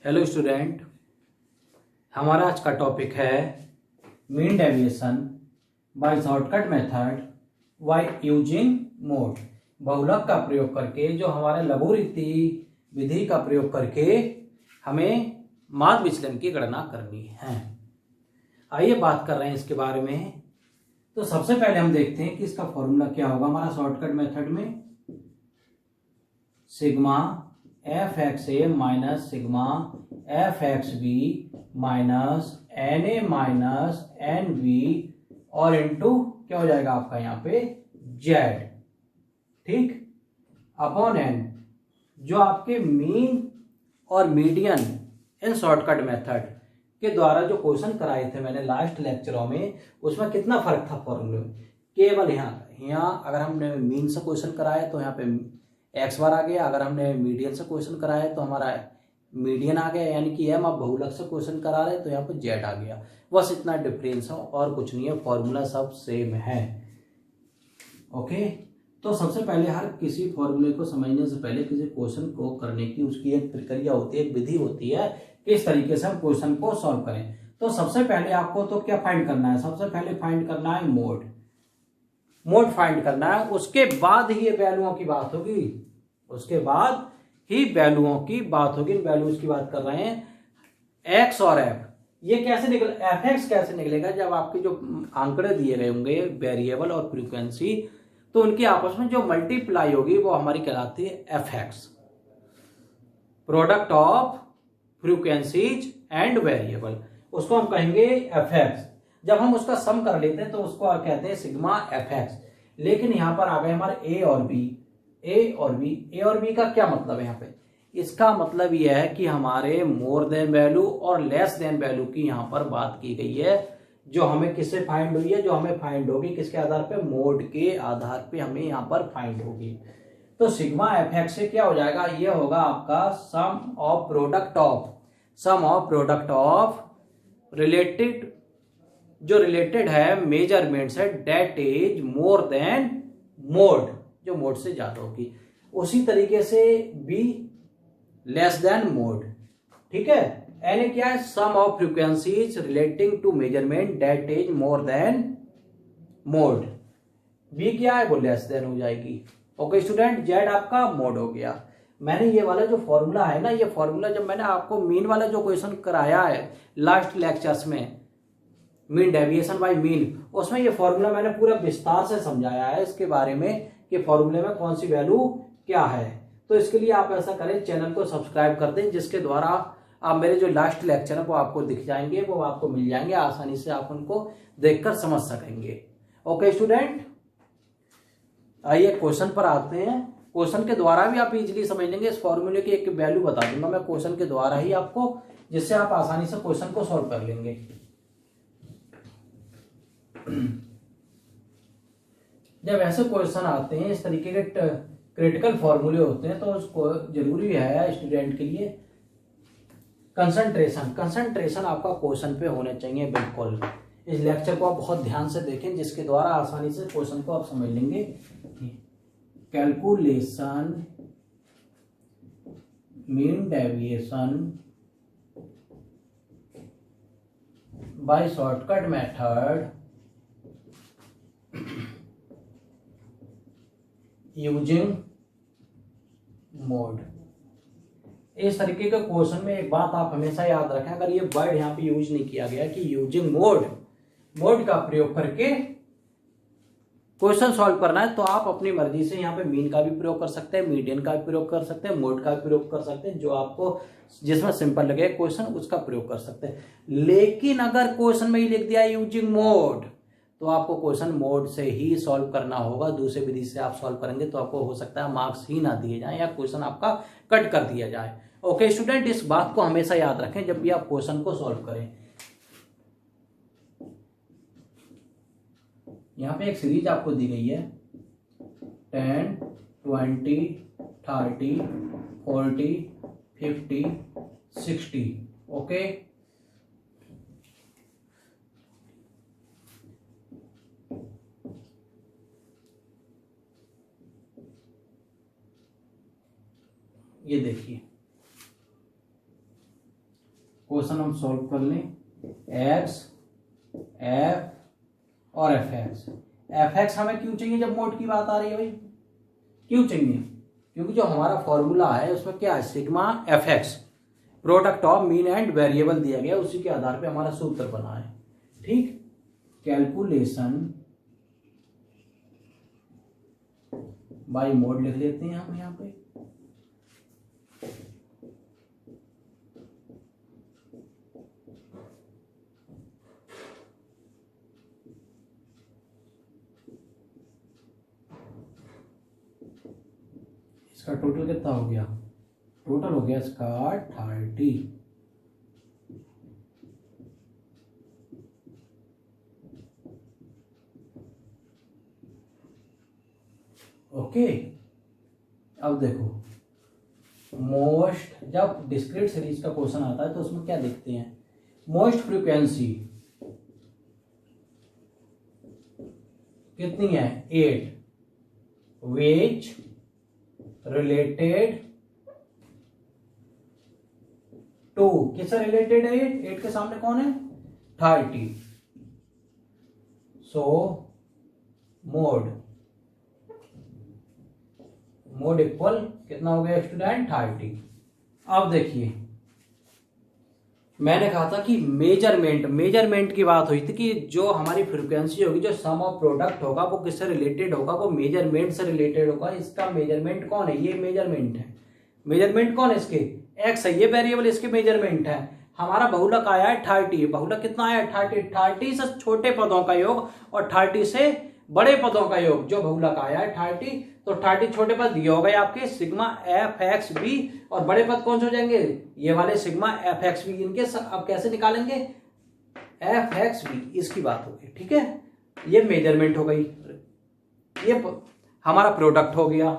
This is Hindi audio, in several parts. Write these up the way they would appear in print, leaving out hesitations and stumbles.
हेलो स्टूडेंट, हमारा आज का टॉपिक है mean deviation by shortcut method by using mode. बहुलक का प्रयोग करके, जो हमारे लघुरीति विधि का प्रयोग करके हमें माध्य विचलन की गणना करनी है। आइए बात कर रहे हैं इसके बारे में। तो सबसे पहले हम देखते हैं कि इसका फॉर्मूला क्या होगा हमारा शॉर्टकट मेथड में। Sigma F x A minus sigma F x B minus n a minus N B और इनटू क्या हो जाएगा आपका यहाँ पे जेड, ठीक, अपॉन एन, जो आपके मीन और मीडियन इन शॉर्टकट मेथड के द्वारा जो क्वेश्चन कराए थे मैंने लास्ट लेक्चरों में, उसमें कितना फर्क था फॉर्मूले में। केवल यहाँ अगर हमने मीन से क्वेश्चन कराया तो यहाँ पे एक्स बार आ गया, अगर हमने मीडियन से क्वेश्चन कराया तो हमारा मीडियन आ गया, यानी कि एम। आप बहुलक से क्वेश्चन करा रहे तो यहाँ पे जेड आ गया। बस इतना डिफरेंस है और कुछ नहीं है, फॉर्मूला सब सेम है। ओके, तो सबसे पहले हर किसी फॉर्मूले को समझने से पहले किसी क्वेश्चन को करने की उसकी एक प्रक्रिया होती है, एक विधि होती है, किस तरीके से हम क्वेश्चन को सॉल्व करें। तो सबसे पहले आपको तो क्या फाइंड करना है, सबसे पहले फाइंड करना है मोड फाइंड करना है। उसके बाद ही वैल्यूओं की बात होगी, उसके बाद ही वैल्यूओं की बात होगी। वैल्यूज की बात कर रहे हैं एक्स और एफ। ये कैसे निकल, एफ एक्स कैसे निकलेगा जब आपके जो आंकड़े दिए गए होंगे वेरिएबल और फ्रीक्वेंसी, तो उनकी आपस में जो मल्टीप्लाई होगी वो हमारी कहलाती है F x, product of frequencies and variable. उसको हम कहेंगे एफ एक्स। जब हम उसका सम कर लेते हैं तो उसको कहते हैं सिग्मा एफ एक्स। लेकिन यहां पर आ गए हमारे ए और बी। ए और बी का क्या मतलब है यहाँ पे? इसका मतलब यह है कि हमारे मोर देन वैल्यू और लेस देन वैल्यू की यहाँ पर बात की गई है, जो हमें किससे फाइंड हुई है, जो हमें फाइंड होगी किसके आधार पे, मोड के आधार पे हमें यहाँ पर फाइंड होगी। तो सिग्मा एफ एक्स से क्या हो जाएगा, ये होगा आपका sum of product of related, जो रिलेटेड है मेजरमेंट्स है, that is more than mode, जो मोड से ज्यादा होगी। उसी तरीके से बी लेस देन मोड, ठीक है। एन क्या है, sum of frequencies relating to measurement that is more than mode. B क्या है, वो लेस देन हो जाएगी। ओके स्टूडेंट, जेड आपका मोड हो गया। मैंने ये वाला जो फॉर्मूला है ना, ये फॉर्मूला जब मैंने आपको मीन वाला जो क्वेश्चन कराया है लास्ट लेक्चर्स में, मीन डेविएशन बाय मीन, उसमें ये फॉर्मूला मैंने पूरा विस्तार से समझाया है इसके बारे में कि फॉर्मूले में कौन सी वैल्यू क्या है। तो इसके लिए आप ऐसा करें, चैनल को सब्सक्राइब कर दें, जिसके द्वारा आप मेरे जो लास्ट लेक्चर है वो आपको दिख जाएंगे, वो आपको मिल जाएंगे, आसानी से आप उनको देखकर समझ सकेंगे। ओके स्टूडेंट, आइए क्वेश्चन पर आते हैं। क्वेश्चन के द्वारा भी आप इजीली समझ लेंगे। इस फॉर्मूले की एक वैल्यू बता दूंगा मैं क्वेश्चन के द्वारा ही आपको, जिससे आप आसानी से क्वेश्चन को सॉल्व कर लेंगे। जब ऐसे क्वेश्चन आते हैं, इस तरीके के क्रिटिकल फॉर्मूले होते हैं, तो उसको जरूरी है स्टूडेंट के लिए कंसंट्रेशन आपका क्वेश्चन पे होने चाहिए बिल्कुल। इस लेक्चर को आप बहुत ध्यान से देखें, जिसके द्वारा आसानी से क्वेश्चन को आप समझ लेंगे। Calculation mean deviation by shortcut method using mode. इस तरीके के क्वेश्चन में एक बात आप हमेशा याद रखें, अगर ये वर्ड यहाँ पे यूज नहीं किया गया कि यूजिंग मोड का प्रयोग करके क्वेश्चन सॉल्व करना है, तो आप अपनी मर्जी से यहाँ पे मीन का भी प्रयोग कर सकते हैं, मीडियन का भी प्रयोग कर सकते हैं, मोड का भी प्रयोग कर सकते हैं, जो आपको जिसमें सिंपल लगे क्वेश्चन उसका प्रयोग कर सकते हैं। लेकिन अगर क्वेश्चन में ही लिख दिया यूजिंग मोड, तो आपको क्वेश्चन मोड से ही सॉल्व करना होगा। दूसरे विधि से आप सॉल्व करेंगे तो आपको हो सकता है मार्क्स ही ना दिए जाए या क्वेश्चन आपका कट कर दिया जाए। ओके स्टूडेंट, इस बात को हमेशा याद रखें जब भी आप क्वेश्चन को सॉल्व करें। यहाँ पे एक सीरीज आपको दी गई है 10, 20, 30, 40, 50, 60। ओके, ये देखिए क्वेश्चन हम सॉल्व कर लें। एक्स, एफ और एफ एक्स। एफ एक्स हमें क्यों चाहिए जब मोड की बात आ रही है भाई? क्यों चाहिए? क्योंकि जो हमारा फॉर्मूला है उसमें क्या है, sigma F x, product of mean and variable दिया गया, उसी के आधार पे हमारा सूत्र बना है। ठीक, कैलकुलेशन बाय मोड लिख लेते हैं हम यहाँ पे। इसका टोटल कितना हो गया? टोटल हो गया इसका 30। ओके, अब देखो मोस्ट, जब डिस्क्रीट सीरीज का क्वेश्चन आता है तो उसमें क्या देखते हैं? मोस्ट फ्रीक्वेंसी कितनी है? 8, विच रिलेटेड टू, किससे रिलेटेड है? 8 के सामने कौन है? 30। सो मोड इक्वल कितना हो गया स्टूडेंट? 30। अब देखिए मैंने कहा था कि मेजरमेंट की बात हुई थी कि जो हमारी फ्रीक्वेंसी होगी, जो सम ऑफ प्रोडक्ट होगा वो किससे रिलेटेड होगा? वो मेजरमेंट से रिलेटेड होगा। इसका मेजरमेंट कौन है? ये मेजरमेंट है। मेजरमेंट कौन है इसके? एक्स है, ये वेरिएबल इसके मेजरमेंट है। हमारा बहुलक आया है 30। बहुलक कितना आया? 30। 30 से छोटे पदों का योग और 30 से बड़े पदों का योग, जो बहुलक आया है 30, तो 30 छोटे पद दिए हो गए आपके सिग्मा एफ एक्स बी, और बड़े पद कौन से हो जाएंगे? ये वाले सिग्मा एफ एक्स बी। इनके अब कैसे निकालेंगे? एफ एक्स बी, इसकी बात होगी। ठीक है, ये मेजरमेंट हो गई, ये हमारा प्रोडक्ट हो गया।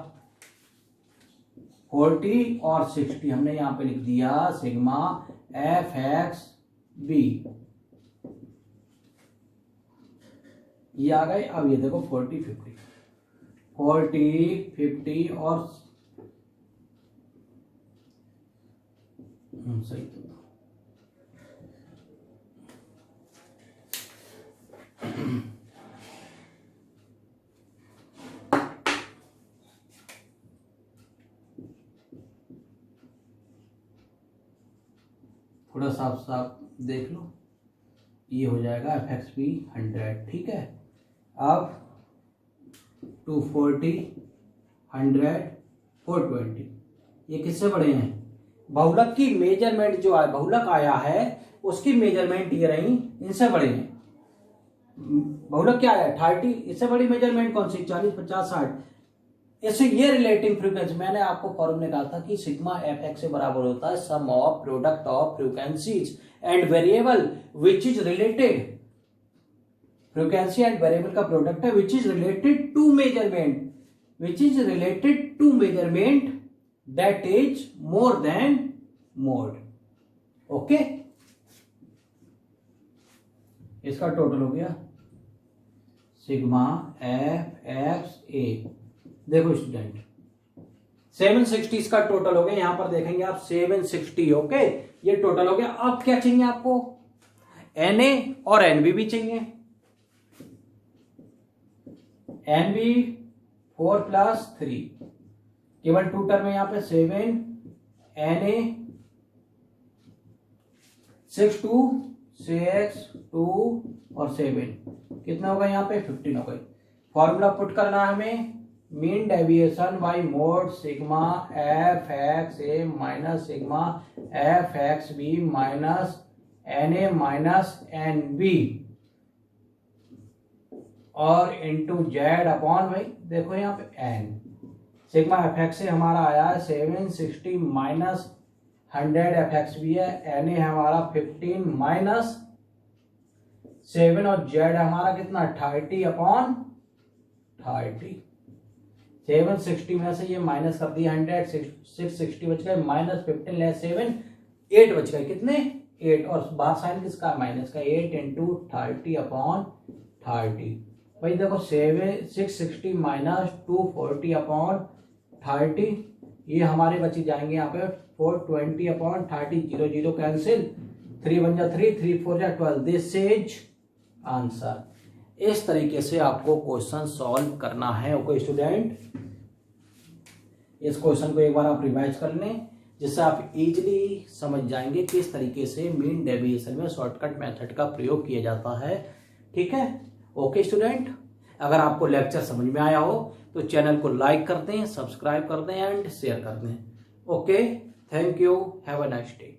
40 और 60 हमने यहां पे लिख दिया सिग्मा एफ एक्स बी, ये आ गए। अब ये देखो 40 50 और सही तो थोड़ा साफ साफ देख लो, ये हो जाएगा एफ एक्स बी 100। ठीक है, अब 240 100 420 ये किससे बड़े हैं? बहुलक की मेजरमेंट जो है, बहुलक आया है उसकी मेजरमेंट ये रही, इनसे बड़े हैं। बहुलक क्या है? 30, इससे बड़ी मेजरमेंट कौन सी? 40 50 60। इससे ये रिलेटिंग फ्रीक्वेंसी, मैंने आपको फॉर्मूले कहा था कि सिग्मा एफ एक्स से बराबर होता है sum of product of frequencies and variable which is related. Frequency and variable का प्रोडक्ट है which is related to measurement that is more than mode. Okay, इसका टोटल हो गया सिग्मा एफ एक्स ए। देखो स्टूडेंट 760 इसका टोटल हो गया, यहां पर देखेंगे आप 760। ओके, ये टोटल हो गया। अब क्या चाहिए आपको? Na और Nb भी चाहिए। Nb 4 + 3, केवल 2 टर्म है यहाँ पे। 7 Na 6 2 6 2 और 7 कितना होगा यहाँ पे? 15 हो गई। फॉर्मूला पुट करना है हमें, mean deviation by mode sigma F x A minus sigma F x B minus Na minus N B और इंटू जेड अपॉन, भाई देखो यहाँ पे n। सिग्मा एफ एक्स से हमारा आया है 760 माइनस 100 एफ एक्स बी है, Na है हमारा 15 माइनस 7 और जेड हमारा कितना? 30 अपॉन 30। 760 में से ये माइनस कर दिया 100, 660 बच गए, माइनस 15 लेस 7 8 बच गए। कितने? 8, और बाहर साइन किसका? माइनस का। 8 इंटू 30 अपॉन 30। भाई देखो 660 माइनस 240 अपॉन 30, ये हमारे बची जाएंगे यहाँ पे 420 अपॉन 30, 0 0 कैंसिल, 3 1 जा 3, 3 4 जा 12, दिस इज आंसर। इस तरीके से आपको क्वेश्चन सॉल्व करना है। ओके स्टूडेंट, इस क्वेश्चन को एक बार आप रिवाइज कर लें, जिससे आप इजीली समझ जाएंगे किस तरीके से मीन डेविएशन में शॉर्टकट मेथड का प्रयोग किया जाता है। ठीक है, ओके स्टूडेंट, अगर आपको लेक्चर समझ में आया हो तो चैनल को लाइक कर दें, सब्सक्राइब कर दें एंड शेयर कर दें। Okay, thank you, have a nice day.